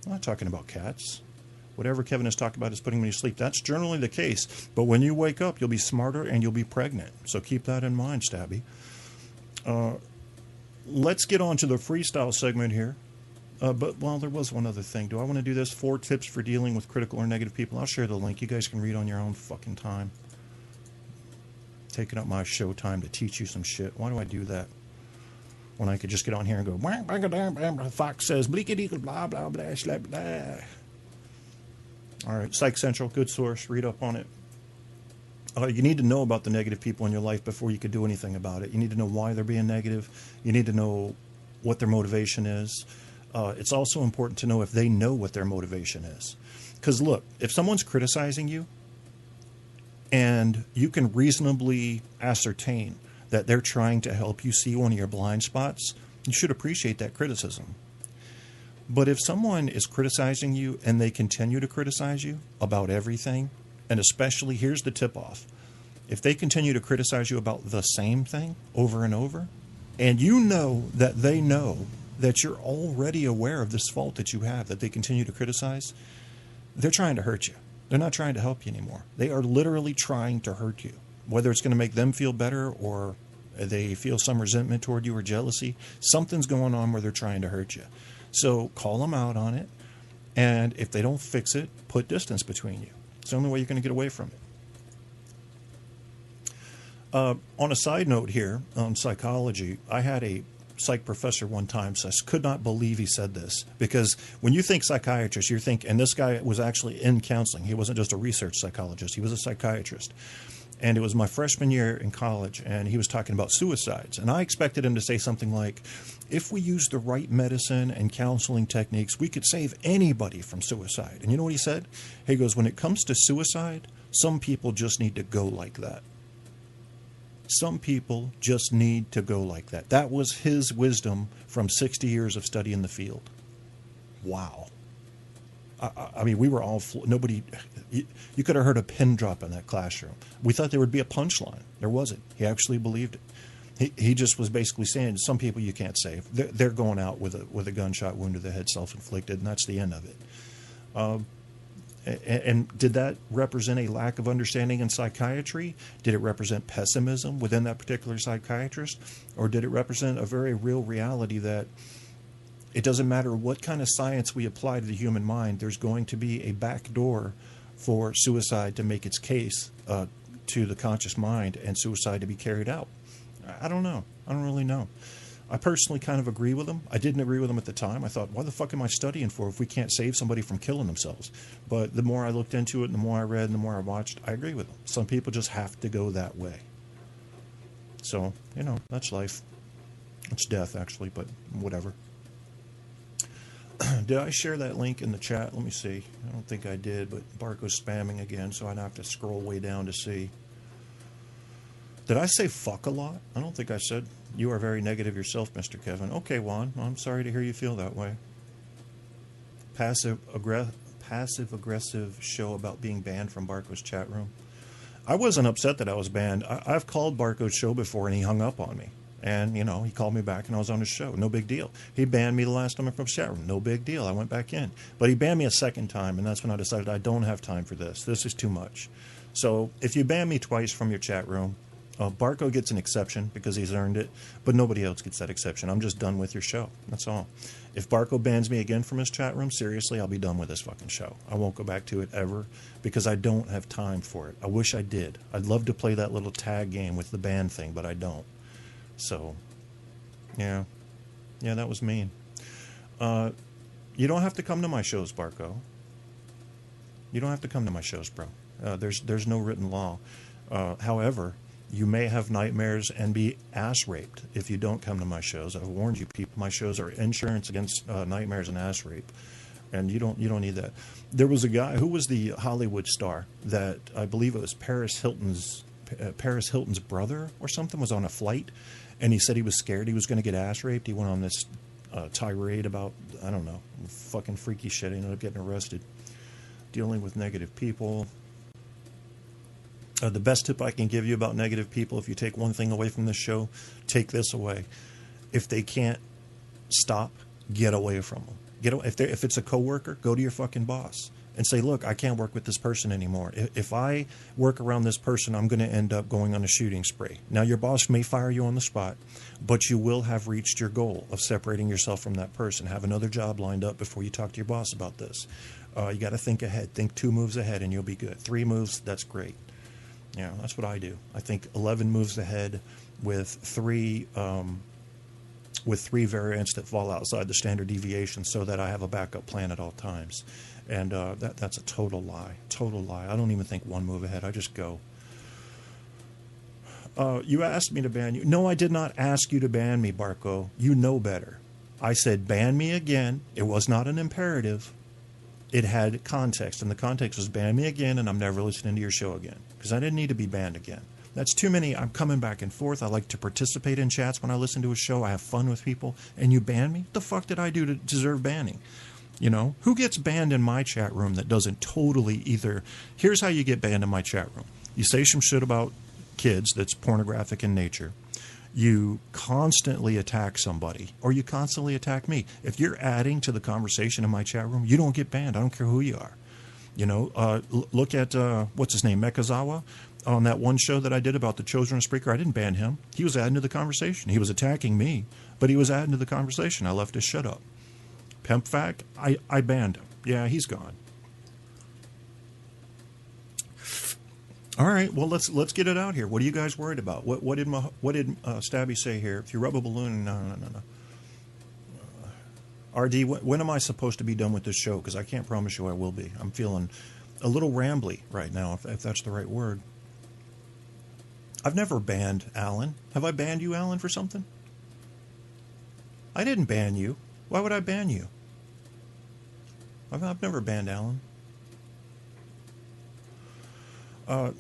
I'm not talking about cats. Whatever Kevin is talking about is putting me to sleep. That's generally the case. But when you wake up, you'll be smarter and you'll be pregnant. So keep that in mind, Stabby. Let's get on to the freestyle segment here. But there was one other thing. Do I want to do this? 4 tips for dealing with critical or negative people. I'll share the link. You guys can read on your own fucking time. Taking up my show time to teach you some shit. Why do I do that? When I could just get on here and go, Fox says, bleakity, blah, blah, blah, blah, blah. All right, Psych Central, good source. Read up on it. You need to know about the negative people in your life before you could do anything about it. You need to know why they're being negative. You need to know what their motivation is. It's also important to know if they know what their motivation is. Because look, if someone's criticizing you and you can reasonably ascertain that they're trying to help you see one of your blind spots, you should appreciate that criticism. But if someone is criticizing you and they continue to criticize you about everything, and especially, here's the tip-off, if they continue to criticize you about the same thing over and over, and you know that they know that you're already aware of this fault that you have, that they continue to criticize, they're trying to hurt you. They're not trying to help you anymore. They are literally trying to hurt you. Whether it's going to make them feel better or they feel some resentment toward you or jealousy, something's going on where they're trying to hurt you. So call them out on it, and if they don't fix it, put distance between you. It's the only way you're going to get away from it. On a side note here on psychology, I had a psych professor one time, so I could not believe he said this, because when you think psychiatrist, you think, and this guy was actually in counseling. He wasn't just a research psychologist. He was a psychiatrist. And it was my freshman year in college, and he was talking about suicides. And I expected him to say something like, if we use the right medicine and counseling techniques, we could save anybody from suicide. And you know what he said? He goes, when it comes to suicide, some people just need to go like that. Some people just need to go like that. That was his wisdom from 60 years of study in the field. Wow. I mean, we were all, nobody, you could have heard a pin drop in that classroom. We thought there would be a punchline. There wasn't. He actually believed it. He just was basically saying some people you can't save. They're going out with a gunshot wound to the head, self-inflicted, and that's the end of it. And did that represent a lack of understanding in psychiatry? Did it represent pessimism within that particular psychiatrist? Or did it represent a very real reality that it doesn't matter what kind of science we apply to the human mind, there's going to be a back door for suicide to make its case to the conscious mind and suicide to be carried out? I don't know. I don't really know. I personally kind of agree with him. I didn't agree with him at the time. I thought, why the fuck am I studying for if we can't save somebody from killing themselves? But the more I looked into it and the more I read and the more I watched, I agree with him. Some people just have to go that way. So, that's life. It's death, actually, but whatever. Did I share that link in the chat? Let me see. I don't think I did, but Barco's spamming again, so I'd have to scroll way down to see. Did I say fuck a lot? I don't think I said you are very negative yourself, Mr. Kevin. Okay, Juan, I'm sorry to hear you feel that way. Passive-aggressive show about being banned from Barco's chat room. I wasn't upset that I was banned. I've called Barco's show before, and he hung up on me. And, he called me back, and I was on his show. No big deal. He banned me the last time from his chat room. No big deal. I went back in. But he banned me a second time, and that's when I decided I don't have time for this. This is too much. So if you ban me twice from your chat room, Barco gets an exception because he's earned it, but nobody else gets that exception. I'm just done with your show. That's all. If Barco bans me again from his chat room, seriously, I'll be done with this fucking show. I won't go back to it ever because I don't have time for it. I wish I did. I'd love to play that little tag game with the ban thing, but I don't. So, yeah, that was mean. You don't have to come to my shows, Barco. You don't have to come to my shows, bro. There's no written law. However, you may have nightmares and be ass raped if you don't come to my shows. I've warned you, people. My shows are insurance against nightmares and ass rape, and you don't need that. There was a guy who was the Hollywood star that I believe it was Paris Hilton's brother or something was on a flight, and he said he was scared he was going to get ass raped. He went on this tirade about, I don't know, fucking freaky shit. He ended up getting arrested. Dealing with negative people. The best tip I can give you about negative people, if you take one thing away from this show, take this away. If they can't stop, get away from them. If it's a coworker, go to your fucking boss and say, look, I can't work with this person anymore. If I work around this person, I'm going to end up going on a shooting spree. Now, your boss may fire you on the spot, but you will have reached your goal of separating yourself from that person. Have another job lined up before you talk to your boss about this. You got to think ahead. Think 2 moves ahead and you'll be good. 3 moves, that's great. Yeah, that's what I do. I think 11 moves ahead with 3 variants that fall outside the standard deviation so that I have a backup plan at all times. And that's a total lie. Total lie. I don't even think 1 move ahead. I just go. You asked me to ban you. No, I did not ask you to ban me, Barco. You know better. I said ban me again. It was not an imperative. It had context, and the context was ban me again, and I'm never listening to your show again. Because I didn't need to be banned again. That's too many. I'm coming back and forth. I like to participate in chats when I listen to a show. I have fun with people. And you ban me? What the fuck did I do to deserve banning? You know, who gets banned in my chat room that doesn't totally either? Here's how you get banned in my chat room. You say some shit about kids that's pornographic in nature. You constantly attack somebody, or you constantly attack me. If you're adding to the conversation in my chat room, you don't get banned. I don't care who you are. You know, look at, what's his name, Mekazawa, on that one show that I did about the Chosen Speaker. I didn't ban him. He was adding to the conversation. He was attacking me, but he was adding to the conversation. I left his shut up. Pempfac, I banned him. Yeah, he's gone. All right, well let's get it out here. What are you guys worried about? What did Stabby say here? If you rub a balloon, no. RD, when am I supposed to be done with this show? Because I can't promise you I will be. I'm feeling a little rambly right now, if that's the right word. I've never banned Alan. Have I banned you, Alan, for something? I didn't ban you. Why would I ban you? I've never banned Alan.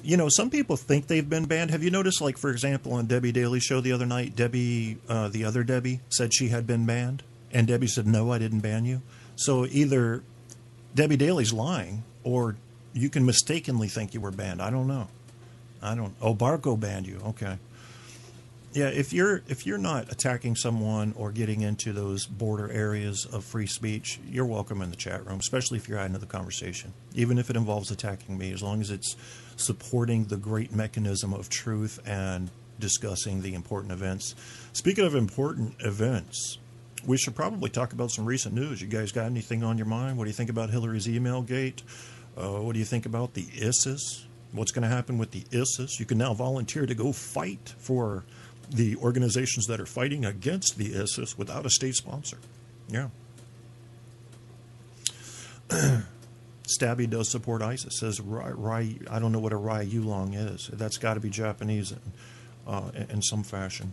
You know, some people think they've been banned. Have you noticed, like, for example, on Debbie Daly's show the other night, Debbie, the other Debbie, said she had been banned? And Debbie said, no, I didn't ban you. So either Debbie Daly's lying, or you can mistakenly think you were banned. I don't know. Oh, Barco banned you. Okay. Yeah, if you're not attacking someone or getting into those border areas of free speech, you're welcome in the chat room, especially if you're adding to the conversation. Even if it involves attacking me, as long as it's supporting the great mechanism of truth and discussing the important events. Speaking of important events, we should probably talk about some recent news. You guys got anything on your mind? What do you think about Hillary's email gate? What do you think about the ISIS? What's going to happen with the ISIS? You can now volunteer to go fight for the organizations that are fighting against the ISIS without a state sponsor. Yeah. Stabby does support ISIS. Says, I don't know what a Rai Yulong is. That's got to be Japanese in some fashion.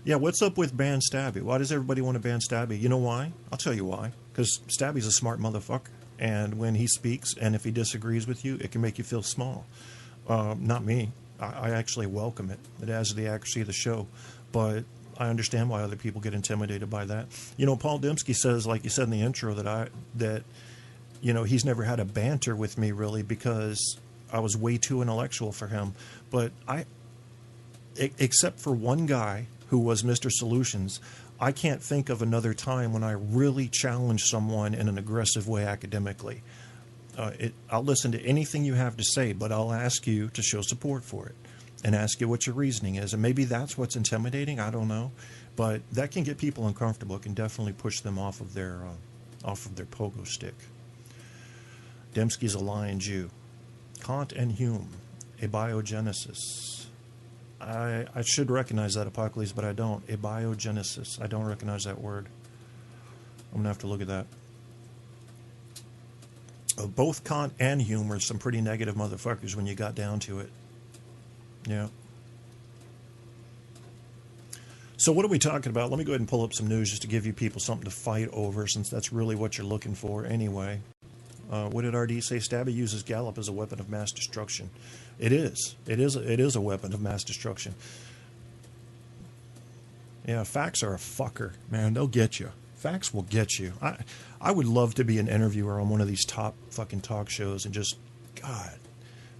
Yeah, what's up with ban Stabby? Why does everybody want to ban Stabby? You know why? I'll tell you why. Because Stabby's a smart motherfucker. And when he speaks, and if he disagrees with you, it can make you feel small. Not me. I actually welcome it. It adds to the accuracy of the show. But I understand why other people get intimidated by that. You know, Paul Dembski says, like you said in the intro, that you know, he's never had a banter with me, really, because I was way too intellectual for him. But except for one guy who was Mr. Solutions, I can't think of another time when I really challenged someone in an aggressive way academically. I'll listen to anything you have to say, but I'll ask you to show support for it and ask you what your reasoning is. And maybe that's what's intimidating. I don't know. But that can get people uncomfortable. It can definitely push them off of their pogo stick. Dembski's a lying Jew. Kant and Hume, abiogenesis. I should recognize that, Apocalypse, but I don't. Abiogenesis. I don't recognize that word. I'm going to have to look at that. Both Kant and Hume were some pretty negative motherfuckers when you got down to it. Yeah. So what are we talking about? Let me go ahead and pull up some news just to give you people something to fight over, since that's really what you're looking for anyway. What did RD say? Stabby uses Gallup as a weapon of mass destruction. It is. It is a weapon of mass destruction. Yeah, facts are a fucker, man. They'll get you. Facts will get you. I would love to be an interviewer on one of these top fucking talk shows and just, God,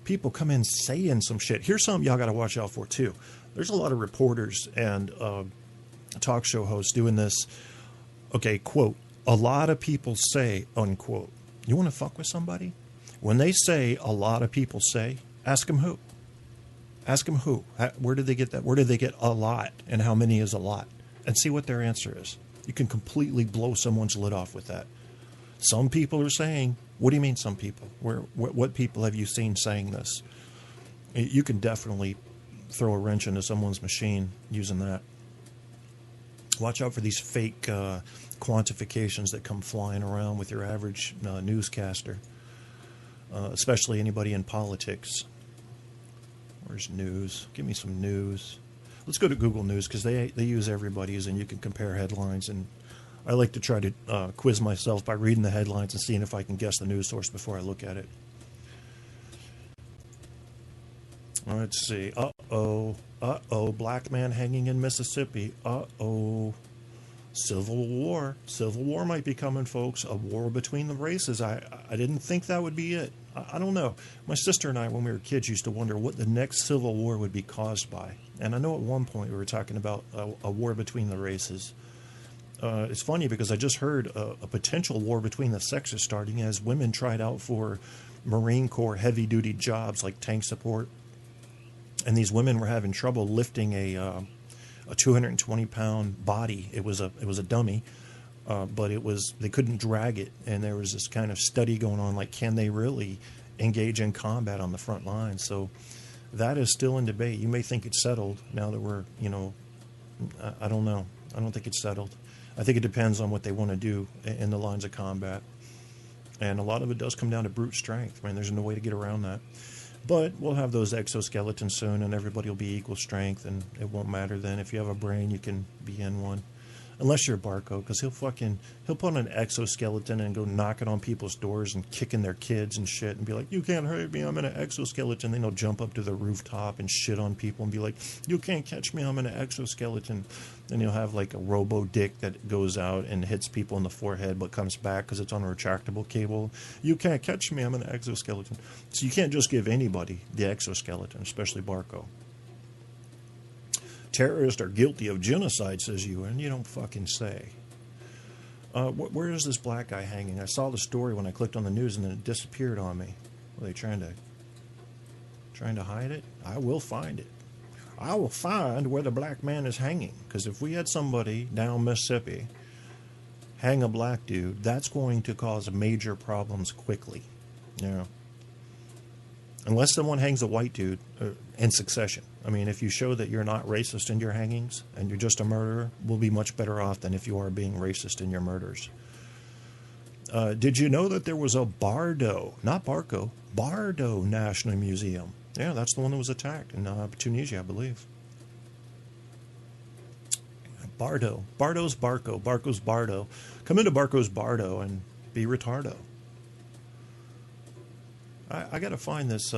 people come in saying some shit. Here's something y'all got to watch out for, too. There's a lot of reporters and talk show hosts doing this. Okay, quote, A lot of people say, unquote. You want to fuck with somebody? When they say a lot of people say, ask them who. Ask them who. Where did they get that? Where did they get a lot? And how many is a lot? And see what their answer is. You can completely blow someone's lid off with that. Some people are saying, what do you mean some people? What people have you seen saying this? You can definitely throw a wrench into someone's machine using that. Watch out for these fake quantifications that come flying around with your average newscaster, especially anybody in politics. Where's news? Give me some news. Let's go to Google News because they use everybody's and you can compare headlines. And I like to try to quiz myself by reading the headlines and seeing if I can guess the news source before I look at it. Let's see. Uh-oh. Black man hanging in Mississippi. Uh-oh. Civil war. Civil war might be coming, folks. A war between the races. I didn't think that would be it. I don't know. My sister and I, when we were kids, used to wonder what the next civil war would be caused by. And I know at one point we were talking about a war between the races. It's funny because I just heard a potential war between the sexes starting as women tried out for Marine Corps heavy-duty jobs like tank support. And these women were having trouble lifting a 220-pound body. It was a dummy, but they couldn't drag it. And there was this kind of study going on, like, can they really engage in combat on the front line? So that is still in debate. You may think it's settled now that we're, I don't know. I don't think it's settled. I think it depends on what they want to do in the lines of combat. And a lot of it does come down to brute strength. I mean, there's no way to get around that. But we'll have those exoskeletons soon, and everybody will be equal strength, and it won't matter then. If you have a brain, you can be in one. Unless you're Barco, because he'll put on an exoskeleton and go knocking on people's doors and kicking their kids and shit and be like, you can't hurt me, I'm in an exoskeleton. Then he'll jump up to the rooftop and shit on people and be like, you can't catch me, I'm in an exoskeleton. Then he'll have like a robo dick that goes out and hits people in the forehead but comes back because it's on a retractable cable. You can't catch me, I'm in an exoskeleton. So you can't just give anybody the exoskeleton, especially Barco. Terrorists are guilty of genocide, says UN. You don't fucking say. Where is this black guy hanging? I saw the story when I clicked on the news and then it disappeared on me. Were they trying to hide it? I will find it. I will find where the black man is hanging. Because if we had somebody down Mississippi hang a black dude, that's going to cause major problems quickly. Yeah. Unless someone hangs a white dude in succession. I mean, if you show that you're not racist in your hangings and you're just a murderer, we'll be much better off than if you are being racist in your murders. Did you know that there was a Bardo, not Barco, Bardo National Museum? Yeah, that's the one that was attacked in Tunisia, I believe. Bardo. Bardo's Barco. Barco's Bardo. Come into Barco's Bardo and be retardo. I got to find this.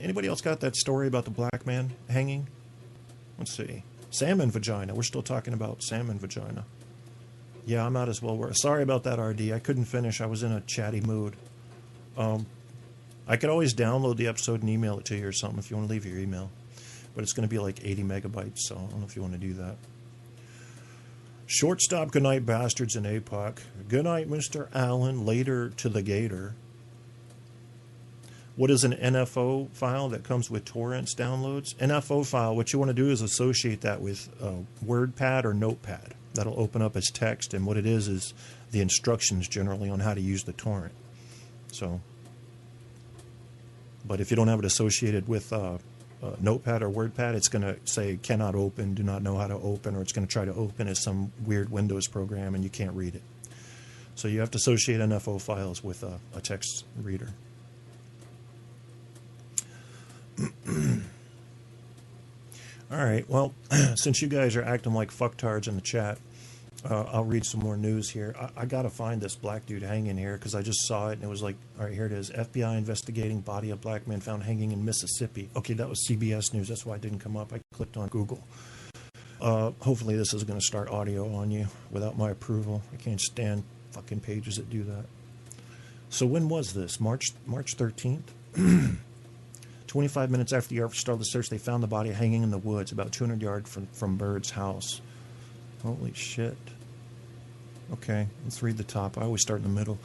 Anybody else got that story about the black man hanging? Let's see. Salmon vagina. We're still talking about salmon vagina. Yeah, I'm out as well. Sorry about that, RD. I couldn't finish. I was in a chatty mood. I could always download the episode and email it to you or something if you want to leave your email. But it's going to be like 80 megabytes, so I don't know if you want to do that. Shortstop, goodnight, bastards in APOC. Goodnight, Mr. Allen. Later to the gator. What is an NFO file that comes with torrents downloads? NFO file, what you want to do is associate that with WordPad or Notepad. That'll open up as text, and what it is the instructions generally on how to use the torrent. So, but if you don't have it associated with Notepad or WordPad, it's going to say cannot open, do not know how to open, or it's going to try to open as some weird Windows program and you can't read it. So you have to associate NFO files with a text reader. All right, well, since you guys are acting like fucktards in the chat, I'll read some more news here. I got to find this black dude hanging here because I just saw it and it was like, all right, here it is. FBI investigating body of black man found hanging in Mississippi. Okay, that was CBS News. That's why it didn't come up. I clicked on Google. Hopefully this is going to start audio on you without my approval. I can't stand fucking pages that do that. So when was this? March 13th? 25 minutes after the Air Force started the search, they found the body hanging in the woods about 200 yards from Bird's house. Holy shit. Okay, let's read the top. I always start in the middle.